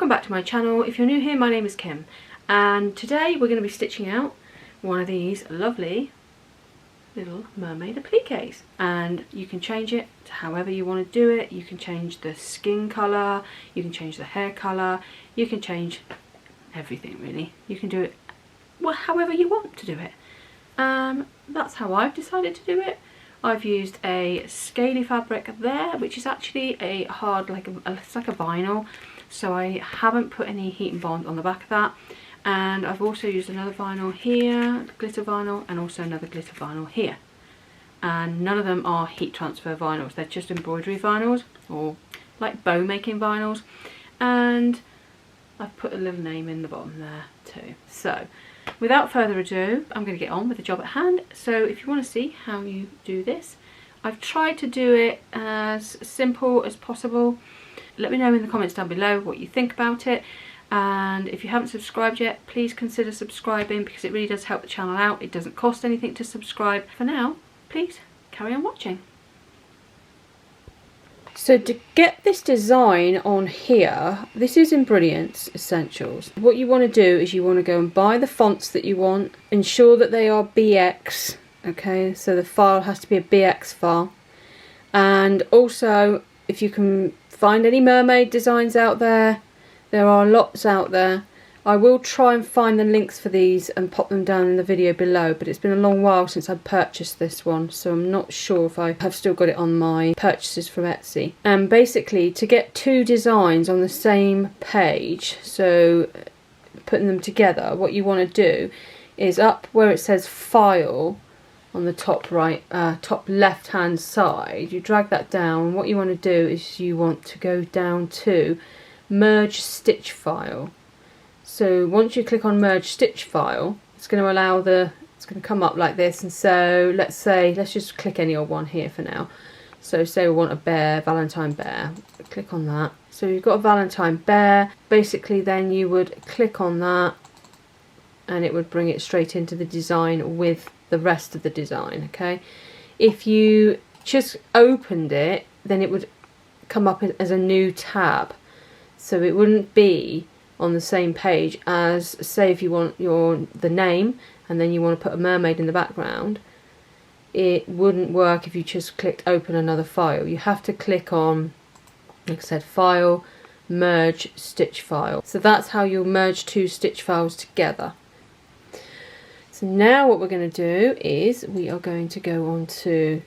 welcome back to my channel. If you're new here, my name is Kim, and today we're going to be stitching out one of these lovely little mermaid appliques, and you can change it to however you want to do it. You can change the skin colour, you can change the hair colour, you can change everything really. You can do it well however you want to do it. That's how I've decided to do it. I've used a scaly fabric there, which is actually a hard, it's like a vinyl, so I haven't put any heat and bond on the back of that. And I've also used another vinyl here, glitter vinyl, and also another glitter vinyl here. And none of them are heat transfer vinyls, they're just embroidery vinyls, or like bow making vinyls. And I've put a little name in the bottom there too. So without further ado, I'm going to get on with the job at hand. So if you want to see how you do this, I've tried to do it as simple as possible. Let me know in the comments down below what you think about it. And if you haven't subscribed yet, please consider subscribing, because it really does help the channel out. It doesn't cost anything to subscribe. For now, please carry on watching. So to get this design on here, this is in Brilliance Essentials. What you want to do is you want to go and buy the fonts that you want. Ensure that they are BX, okay, so the file has to be a BX file. And also, if you can find any mermaid designs out there, there are lots out there. I will try and find the links for these and pop them down in the video below, but it's been a long while since I purchased this one, so I'm not sure if I have still got it on my purchases from Etsy. And basically, to get two designs on the same page, so putting them together, what you want to do is up where it says File on the top right, top left hand side, you drag that down. What you want to do is you want to go down to Merge Stitch File. So once you click on Merge Stitch File, it's going to allow it's going to come up like this. And so let's just click any old one here for now. So say we want a bear, Valentine bear, click on that. So you've got a Valentine bear. Basically then you would click on that and it would bring it straight into the design with the rest of the design, okay? If you just opened it, then it would come up as a new tab. So it wouldn't be on the same page as, say, if you want the name and then you want to put a mermaid in the background, it wouldn't work if you just clicked open another file. You have to click on, like I said, File, Merge Stitch File. So that's how you'll merge two stitch files together. So now what we're going to do is we are going to go on to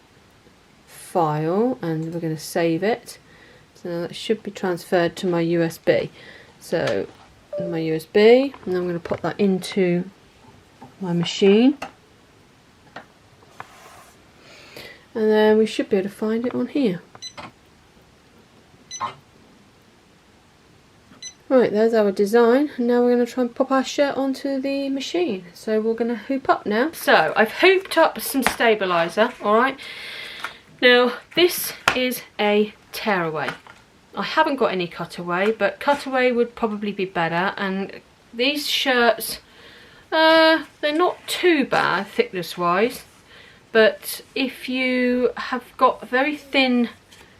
File and we're going to save it. So that should be transferred to my USB. So my USB, and I'm going to pop that into my machine, and then we should be able to find it on here. Right, there's our design, and now we're going to try and pop our shirt onto the machine. So we're going to hoop up now. So I've hooped up some stabiliser, alright. Now this is a tearaway. I haven't got any cutaway, but cutaway would probably be better. And these shirts, they're not too bad thickness wise, but if you have got a very thin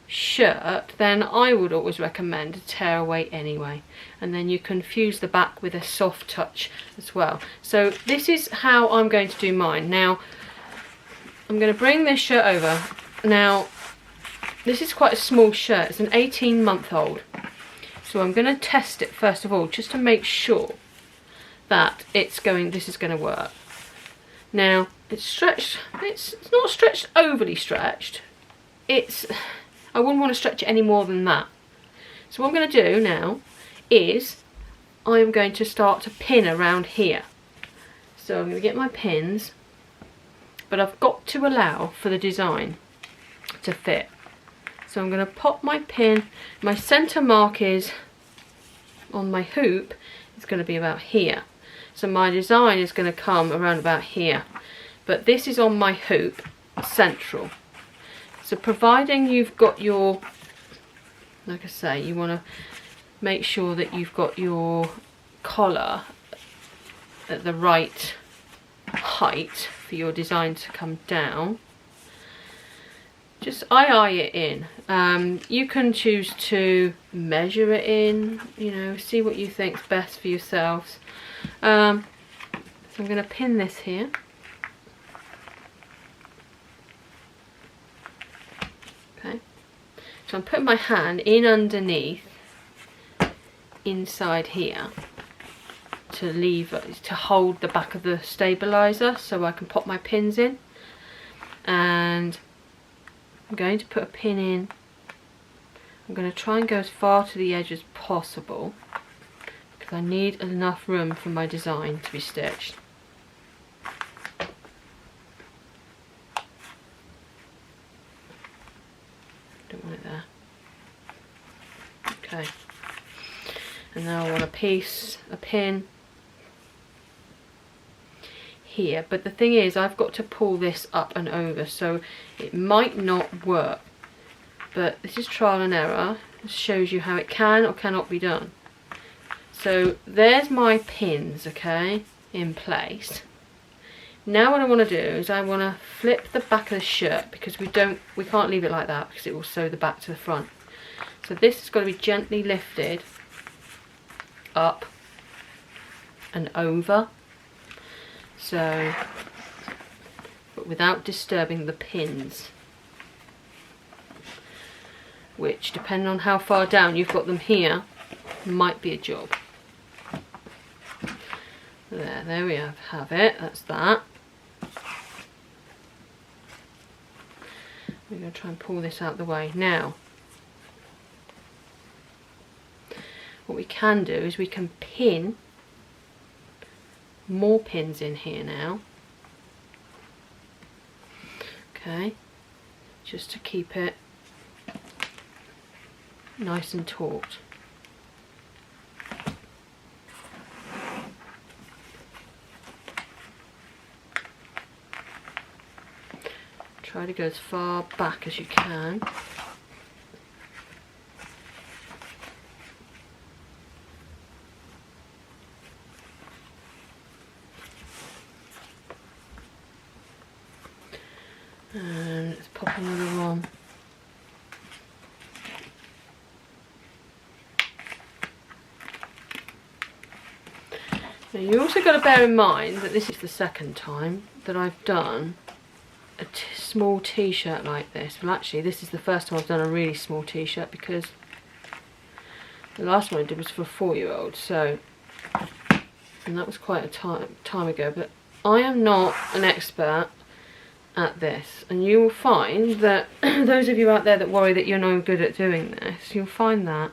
shirt, then I would always recommend a tearaway anyway, and then you can fuse the back with a soft touch as well. So this is how I'm going to do mine. Now I'm going to bring this shirt over. Now this is quite a small shirt, it's an 18-month-old. So I'm going to test it first of all, just to make sure that this is going to work. Now, it's stretched, it's not stretched overly stretched. I wouldn't want to stretch it any more than that. So what I'm going to do now is I'm going to start to pin around here. So I'm going to get my pins, but I've got to allow for the design to fit. So I'm going to pop my pin, my centre mark is on my hoop, it's going to be about here. So my design is going to come around about here. But this is on my hoop, central. So providing you've got your, like I say, you want to make sure that you've got your collar at the right height for your design to come down. just eye it in. You can choose to measure it in, you know, see what you think's best for yourselves. So I'm going to pin this here. Okay, so I'm putting my hand in underneath, inside here, to hold the back of the stabilizer so I can pop my pins in. And I'm going to put a pin in. I'm going to try and go as far to the edge as possible because I need enough room for my design to be stitched. Don't want it there. Okay. And now I want a pin here, but the thing is I've got to pull this up and over, so it might not work, but this is trial and error. This shows you how it can or cannot be done. So there's my pins, okay, in place. Now what I want to do is I want to flip the back of the shirt, because we can't leave it like that because it will sew the back to the front. So this has got to be gently lifted up and over, so, but without disturbing the pins, which, depending on how far down you've got them here, might be a job. There we have it. That's that. We're going to try and pull this out the way. Now, what we can do is we can pin more pins in here now. Okay, just to keep it nice and taut. Try to go as far back as you can. And let's pop another one. Now you also got to bear in mind that this is the second time that I've done a small t-shirt like this. Well, actually this is the first time I've done a really small t-shirt, because the last one I did was for a 4-year-old, so, and that was quite a time ago. But I am not an expert at this, and you will find that those of you out there that worry that you're no good at doing this, you'll find that,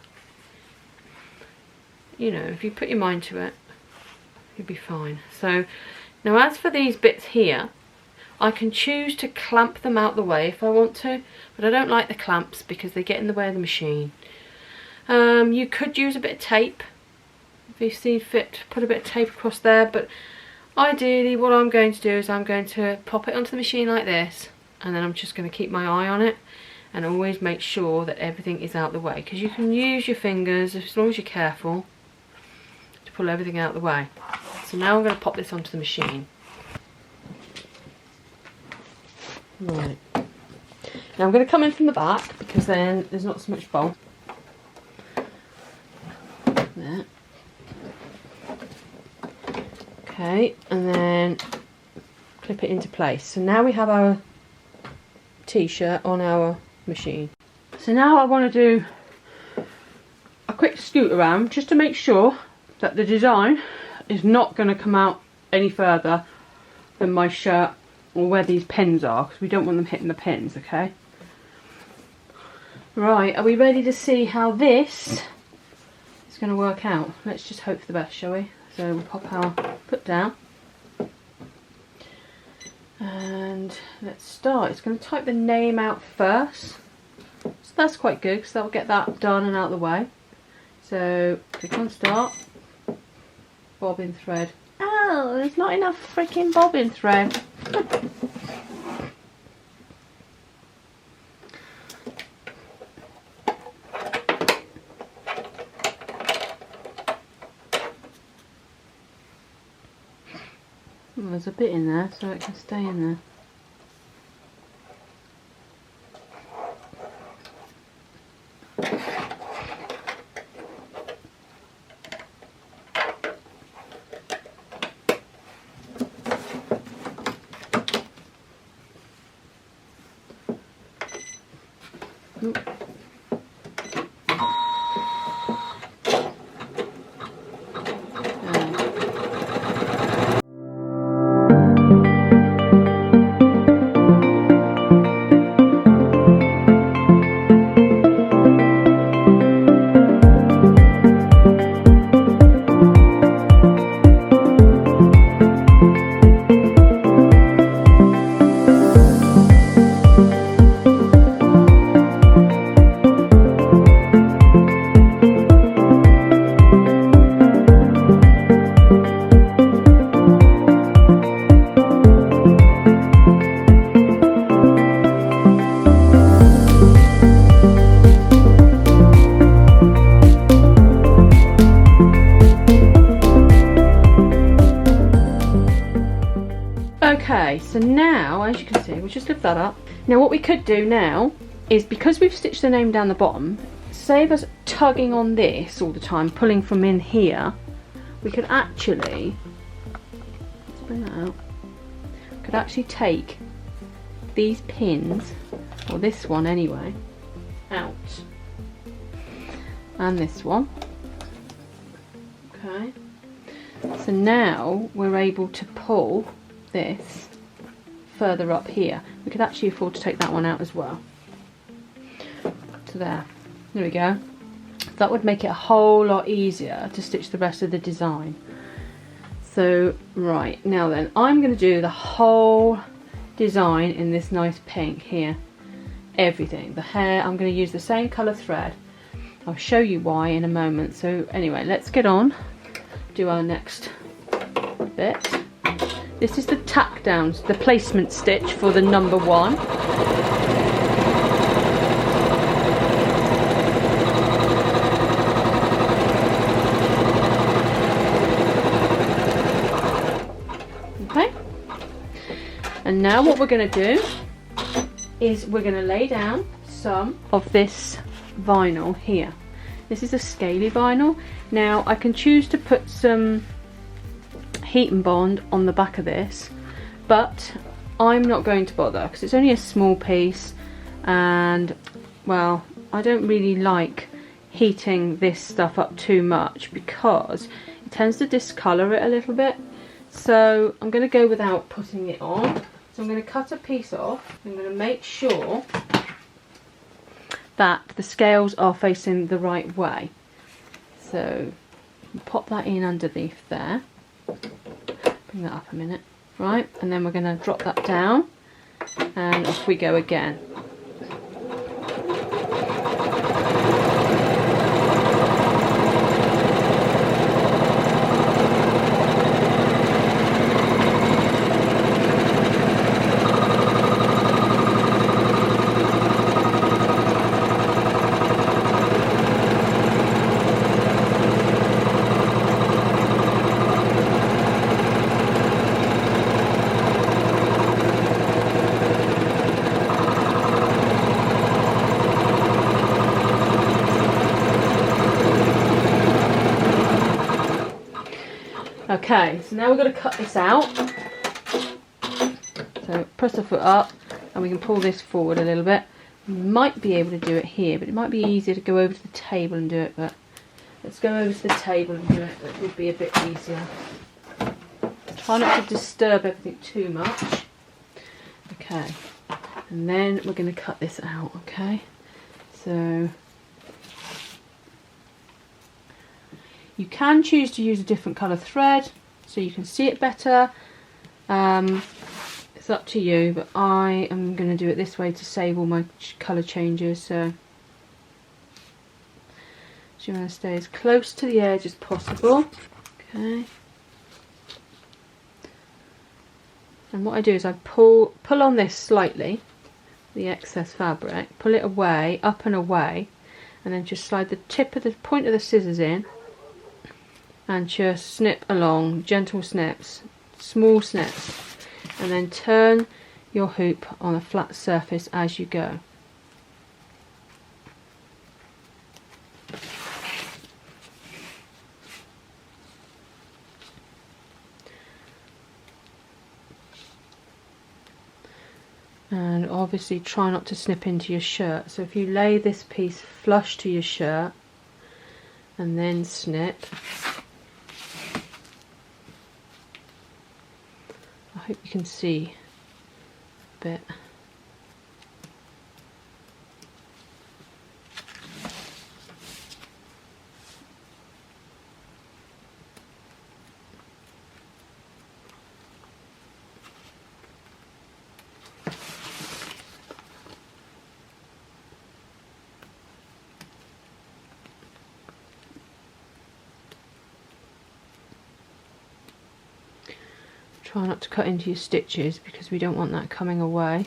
you know, if you put your mind to it, you'll be fine. So now, as for these bits here, I can choose to clamp them out the way if I want to, but I don't like the clamps because they get in the way of the machine. You could use a bit of tape if you see fit, put a bit of tape across there, but ideally what I'm going to do is I'm going to pop it onto the machine like this, and then I'm just going to keep my eye on it and always make sure that everything is out the way, because you can use your fingers, as long as you're careful, to pull everything out the way. So now I'm going to pop this onto the machine. Right. Now I'm going to come in from the back, because then there's not so much bulk. There. Okay, and then clip it into place. So now we have our t-shirt on our machine. So now I want to do a quick scoot around just to make sure that the design is not going to come out any further than my shirt or where these pins are, because we don't want them hitting the pins, okay? Right, are we ready to see how this is going to work out? Let's just hope for the best, shall we? So we'll pop our foot down and let's start. It's going to type the name out first, so that's quite good because that'll get that done and out of the way. So click on start, bobbin thread. Oh, there's not enough freaking bobbin thread. Well, there's a bit in there, so it can stay in there. Okay, so now, as you can see, we'll just lift that up. Now what we could do now is, because we've stitched the name down the bottom, save us tugging on this all the time, pulling from in here, we could actually, let's bring that out, could actually take these pins, or this one anyway, out. And this one. Okay. So now we're able to pull this further up here. We could actually afford to take that one out as well. So there we go. That would make it a whole lot easier to stitch the rest of the design. So right, now then, I'm going to do the whole design in this nice pink here. Everything. The hair, I'm going to use the same colour thread. I'll show you why in a moment. So anyway, let's get on, do our next bit. This is the Tack Downs, the placement stitch for the number 1. Okay. And now what we're going to do is we're going to lay down some of this vinyl here. This is a scaly vinyl. Now I can choose to put some heat and bond on the back of this, but I'm not going to bother because it's only a small piece, and well, I don't really like heating this stuff up too much because it tends to discolour it a little bit. So I'm going to go without putting it on. So I'm going to cut a piece off. I'm going to make sure that the scales are facing the right way. So pop that in underneath there. Bring that up a minute. Right, and then we're going to drop that down and off we go again. Okay, so now we're going to cut this out. So press the foot up and we can pull this forward a little bit. We might be able to do it here, but it might be easier to go over to the table and do it, but let's go over to the table and do it. That would be a bit easier. Try not to disturb everything too much. Okay, and then we're going to cut this out, okay? So you can choose to use a different colour thread so you can see it better. It's up to you, but I am going to do it this way to save all my colour changes. So you want to stay as close to the edge as possible. Okay. And what I do is I pull on this slightly, the excess fabric, pull it away, up and away, and then just slide the tip of the point of the scissors in and just snip along, gentle snips, small snips, and then turn your hoop on a flat surface as you go. And obviously try not to snip into your shirt. So if you lay this piece flush to your shirt and then snip, I hope you can see a bit. Try not to cut into your stitches because we don't want that coming away.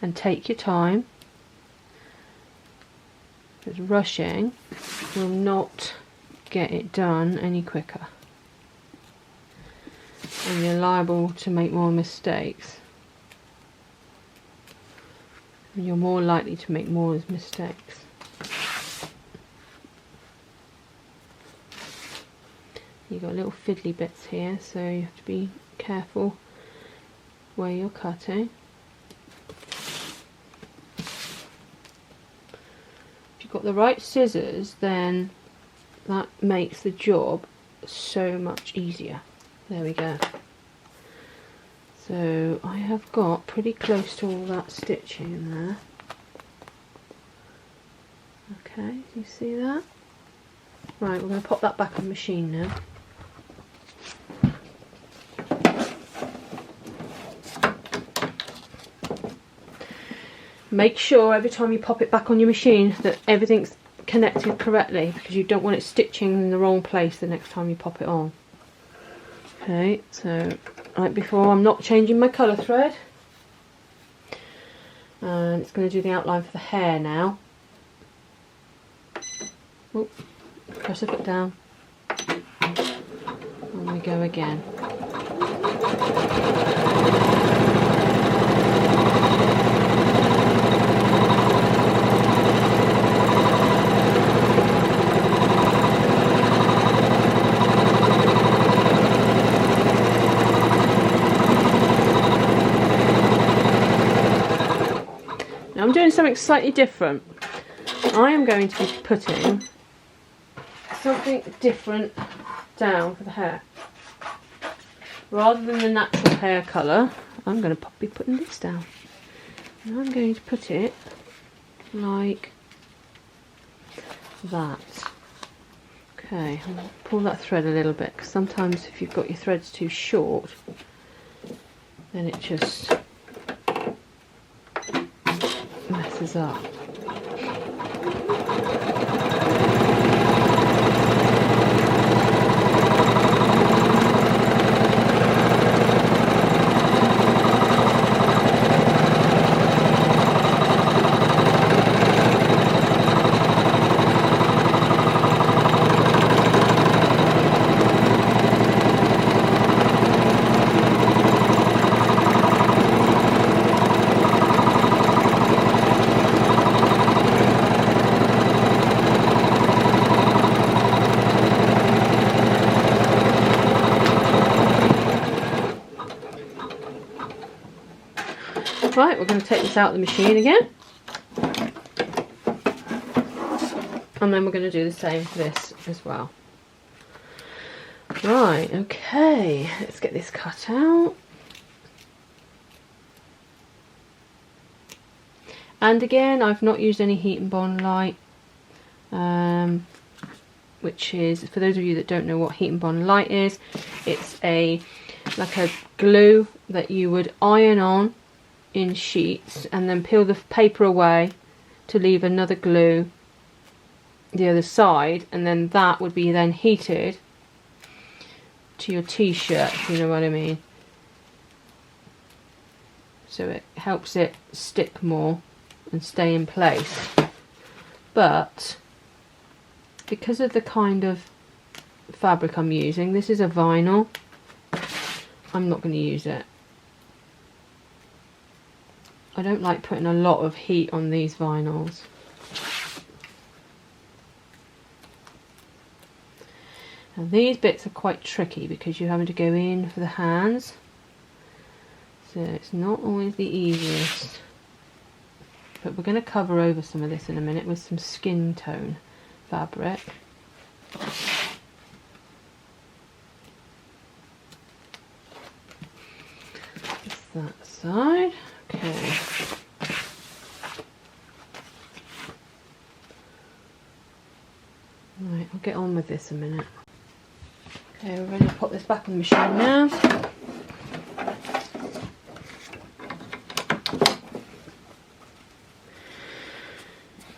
And take your time, because rushing will not get it done any quicker. And you're liable to make more mistakes. And you're more likely to make more mistakes. You've got little fiddly bits here, so you have to be careful where you're cutting. If you've got the right scissors, then that makes the job so much easier. There we go. So I have got pretty close to all that stitching in there. Okay, do you see that? Right, we're going to pop that back on the machine now. Make sure every time you pop it back on your machine that everything's connected correctly, because you don't want it stitching in the wrong place the next time you pop it on. Okay, so like before, I'm not changing my colour thread. And it's going to do the outline for the hair now. Oop, press the foot down. And we go again. I'm doing something slightly different. I am going to be putting something different down for the hair. Rather than the natural hair colour, I'm going to be putting this down. And I'm going to put it like that. Okay, I'll pull that thread a little bit, because sometimes if you've got your threads too short, then it just messes up. Right, we're going to take this out of the machine again, and then we're going to do the same for this as well. Right, okay, let's get this cut out. And again, I've not used any Heat and Bond Light, which is, for those of you that don't know what Heat and Bond Light is, it's like a glue that you would iron on in sheets and then peel the paper away to leave another glue the other side, and then that would be then heated to your t-shirt, if you know what I mean. So it helps it stick more and stay in place. But because of the kind of fabric I'm using, this is a vinyl, I'm not going to use it. I don't like putting a lot of heat on these vinyls. Now these bits are quite tricky because you're having to go in for the hands, so it's not always the easiest. But we're going to cover over some of this in a minute with some skin tone fabric. Just that side. Okay. Right, I'll get on with this a minute. Okay, we're ready to pop this back on the machine now.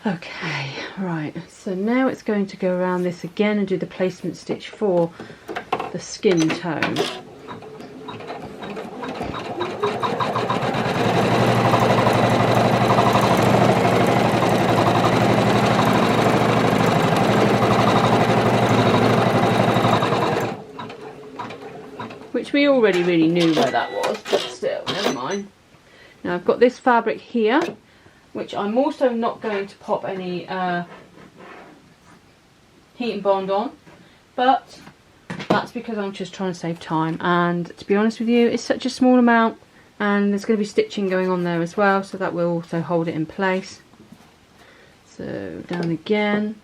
Okay, right, so now it's going to go around this again and do the placement stitch for the skin tone. Which we already really knew where that was, but still, never mind. Now I've got this fabric here, which I'm also not going to pop any heat and bond on, but that's because I'm just trying to save time, and to be honest with you, it's such a small amount, and there's going to be stitching going on there as well, so that will also hold it in place. So down again.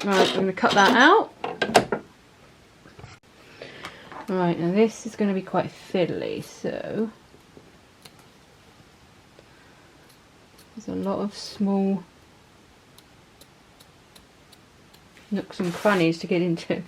Right, I'm going to cut that out. Right, now this is going to be quite fiddly, so there's a lot of small nooks and crannies to get into.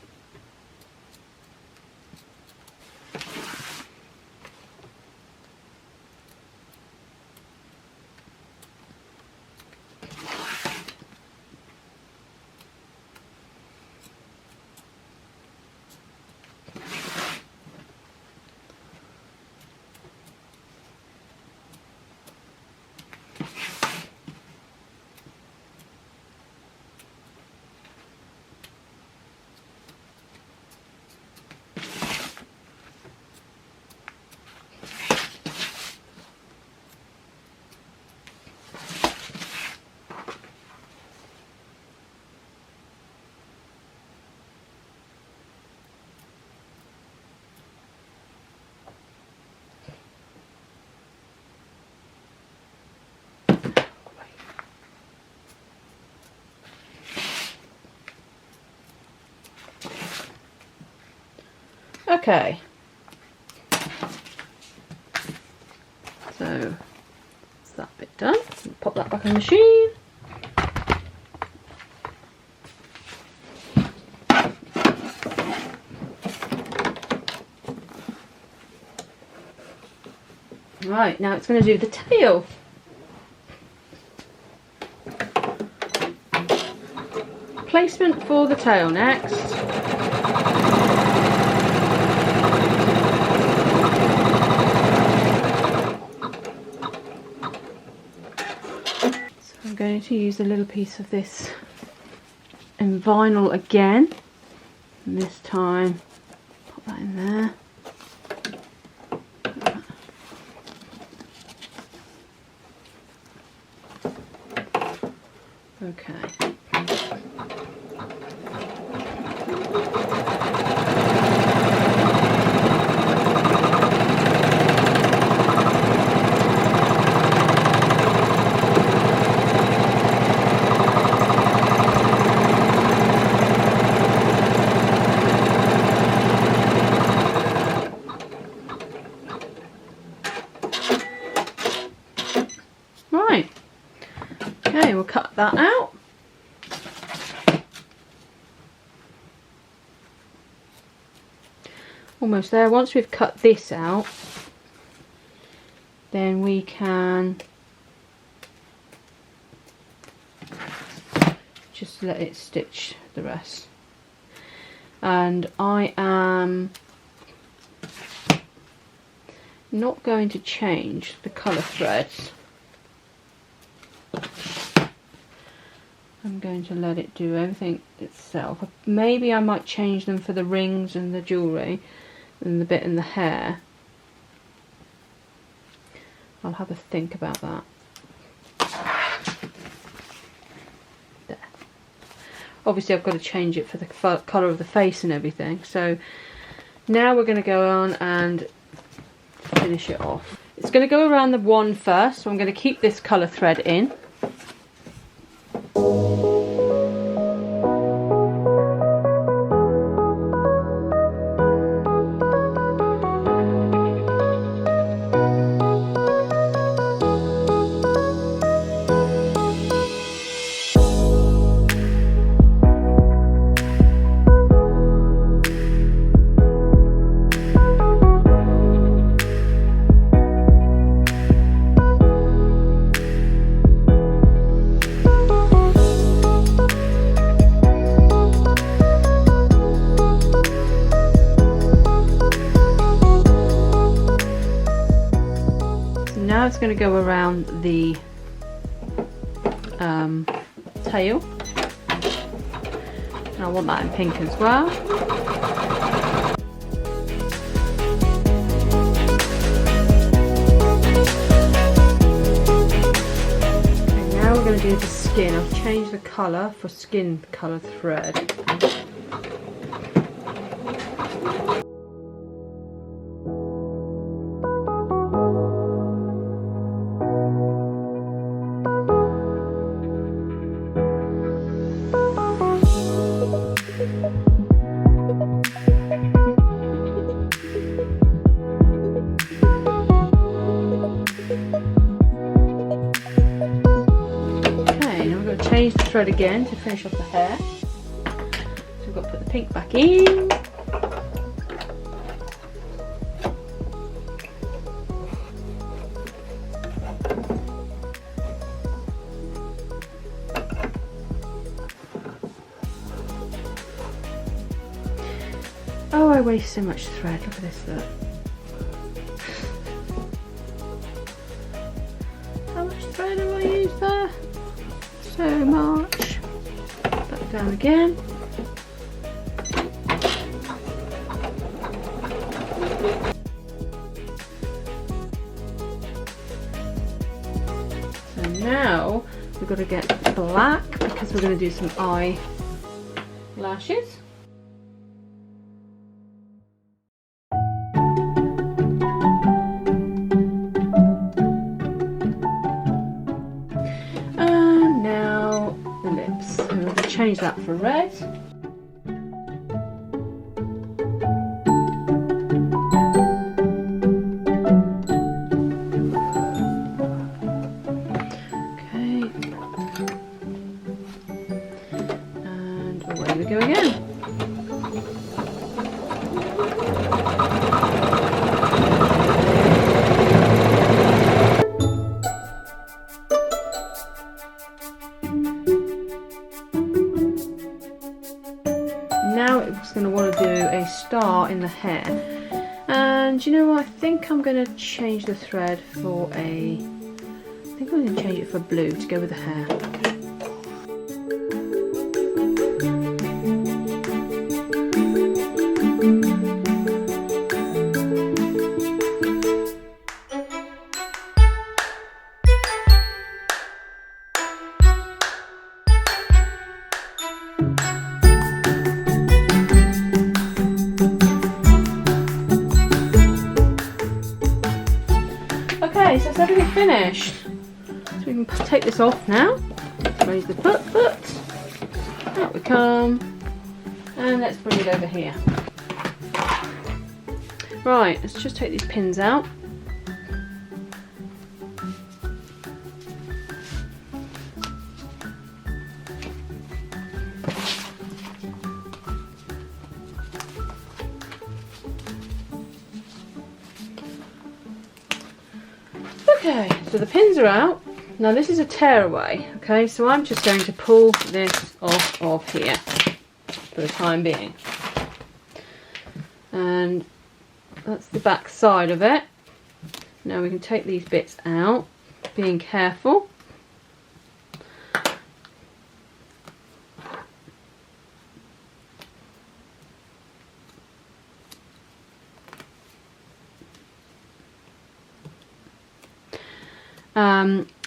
Okay, so that's that bit done. Pop that back in the machine. Right, now it's going to do the tail. Placement for the tail next. I'm going to use a little piece of this in vinyl again, and this time put that in there. Okay. Right, okay, we'll cut that out. Almost there. Once we've cut this out, then we can just let it stitch the rest. And I am not going to change the colour threads. I'm going to let it do everything itself. Maybe I might change them for the rings and the jewellery and the bit in the hair. I'll have a think about that. There. Obviously I've got to change it for the colour of the face and everything. So now we're going to go on and finish it off. It's going to go around the wand first, so I'm going to keep this colour thread in. Now it's going to go around the tail, and I want that in pink as well. And now we're going to do the skin. I've changed the colour for skin colour thread. Change the thread again to finish off the hair. So we've got to put the pink back in. Oh, I waste so much thread. Look at this, look. How much thread have I used there? So much. Back down again. So now we've got to get black because we're going to do some eyelashes. Change that for red. Okay. And away we go again. Now it's going to want to do a star in the hair, and you know what, I think I'm going to change the thread for I think I'm going to change it for blue to go with the hair. Okay, so that's everything finished. So we can take this off now. Raise the foot. Out we come. And let's bring it over here. Right, let's just take these pins out. Okay, so the pins are out. Now this is a tearaway, okay, so I'm just going to pull this off of here for the time being. And that's the back side of it. Now we can take these bits out, being careful.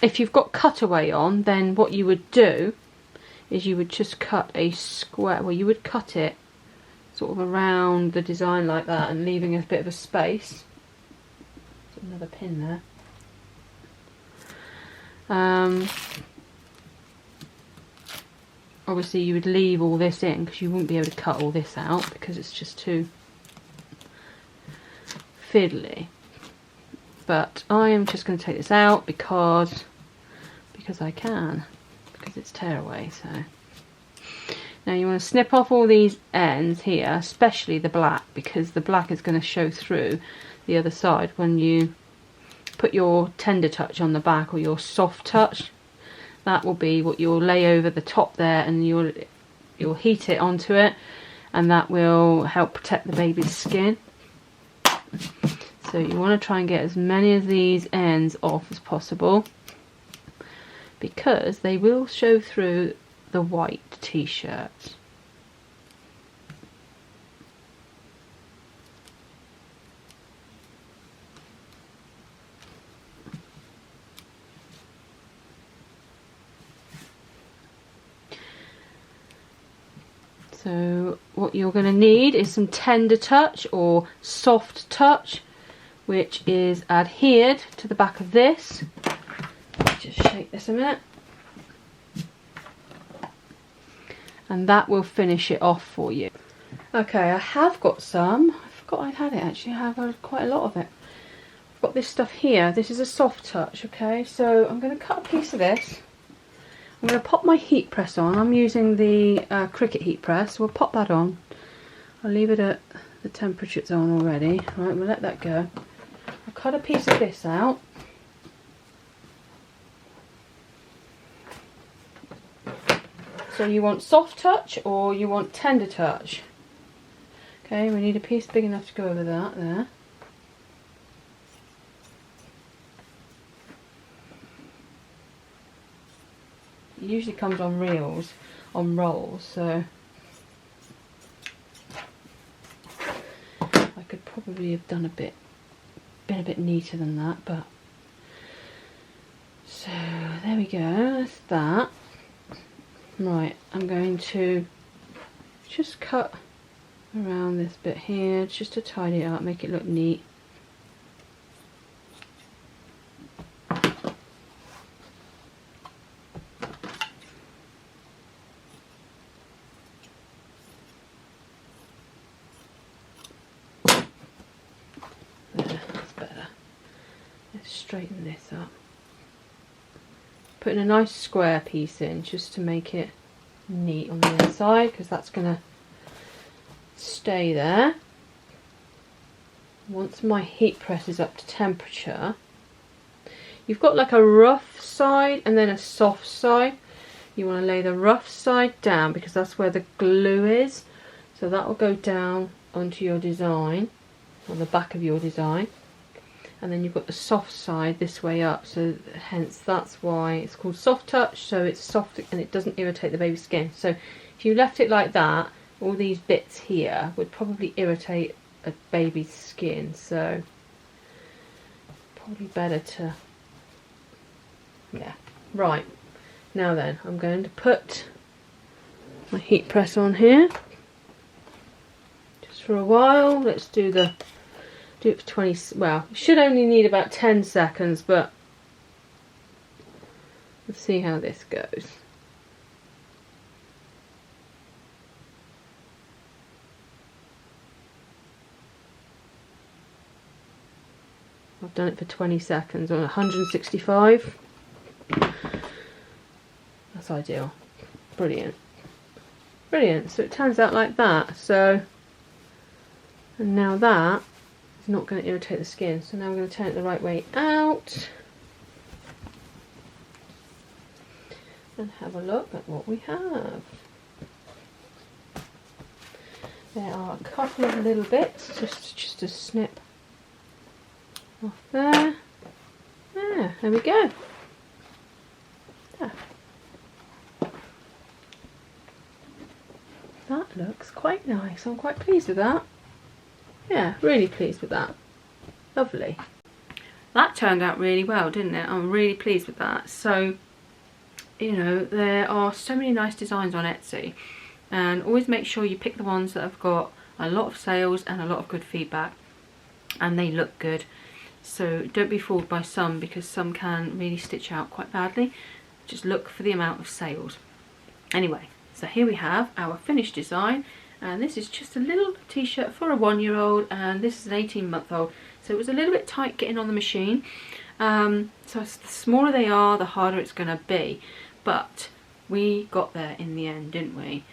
If you've got cutaway on, then what you would do is you would just cut a square, well, you would cut it sort of around the design like that and leaving a bit of a space. There's another pin there. Obviously you would leave all this in because you wouldn't be able to cut all this out because it's just too fiddly. But I am just going to take this out because I can, because it's tearaway. So now you want to snip off all these ends here, especially the black, because the black is going to show through the other side when you put your tender touch on the back, or your soft touch. That will be what you'll lay over the top there, and you'll heat it onto it, and that will help protect the baby's skin. So you want to try and get as many of these ends off as possible, because they will show through the white t-shirts. So what you're going to need is some tender touch or soft touch, which is adhered to the back of this. Just shake this a minute. And that will finish it off for you. Okay, I have got some. I forgot I had it actually. I have quite a lot of it. I've got this stuff here. This is a soft touch, okay? So I'm going to cut a piece of this. I'm going to pop my heat press on. I'm using the Cricut heat press. We'll pop that on. I'll leave it at the temperature it's on already. Right, we'll let that go. I'll cut a piece of this out. So you want soft touch or you want tender touch? Okay, we need a piece big enough to go over that there. It usually comes on reels, on rolls, so I could probably have done been a bit neater than that, but so there we go, that's that. Right, I'm going to just cut around this bit here just to tidy it up, make it look neat. There, that's better. Let's straighten this up. Putting a nice square piece in just to make it neat on the inside, because that's going to stay there. Once my heat press is up to temperature, you've got like a rough side and then a soft side. You want to lay the rough side down because that's where the glue is, so that will go down onto your design, on the back of your design. And then you've got the soft side this way up, so hence that's why it's called soft touch. So it's soft and it doesn't irritate the baby's skin. So if you left it like that, all these bits here would probably irritate a baby's skin, so probably better to, yeah. Right, now then I'm going to put my heat press on here just for a while. Let's do it for 20, well, it should only need about 10 seconds, but let's see how this goes. I've done it for 20 seconds on 165. That's ideal. Brilliant. Brilliant. So it turns out like that. So, and now that is not going to irritate the skin. So now I'm going to turn it the right way out. and have a look at what we have. There are a couple of little bits, just a snip off there. There we go. There. That looks quite nice. I'm quite pleased with that. Yeah, really pleased with that. Lovely. That turned out really well, didn't it? I'm really pleased with that. So, you know, there are so many nice designs on Etsy, and always make sure you pick the ones that have got a lot of sales and a lot of good feedback, and they look good. So don't be fooled by some, because some can really stitch out quite badly. Just look for the amount of sales. Anyway, so here we have our finished design, and this is just a little t-shirt for a 1-year-old, and this is an 18-month-old. So it was a little bit tight getting on the machine. So the smaller they are, the harder it's going to be. But we got there in the end, didn't we?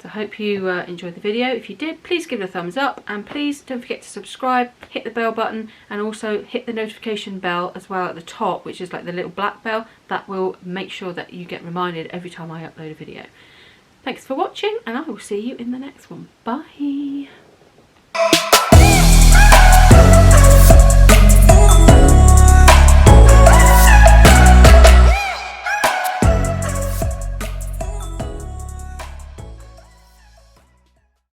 So I hope you enjoyed the video. If you did, please give it a thumbs up, and please don't forget to subscribe, hit the bell button, and also hit the notification bell as well at the top, which is like the little black bell. That will make sure that you get reminded every time I upload a video. Thanks for watching, and I will see you in the next one. Bye!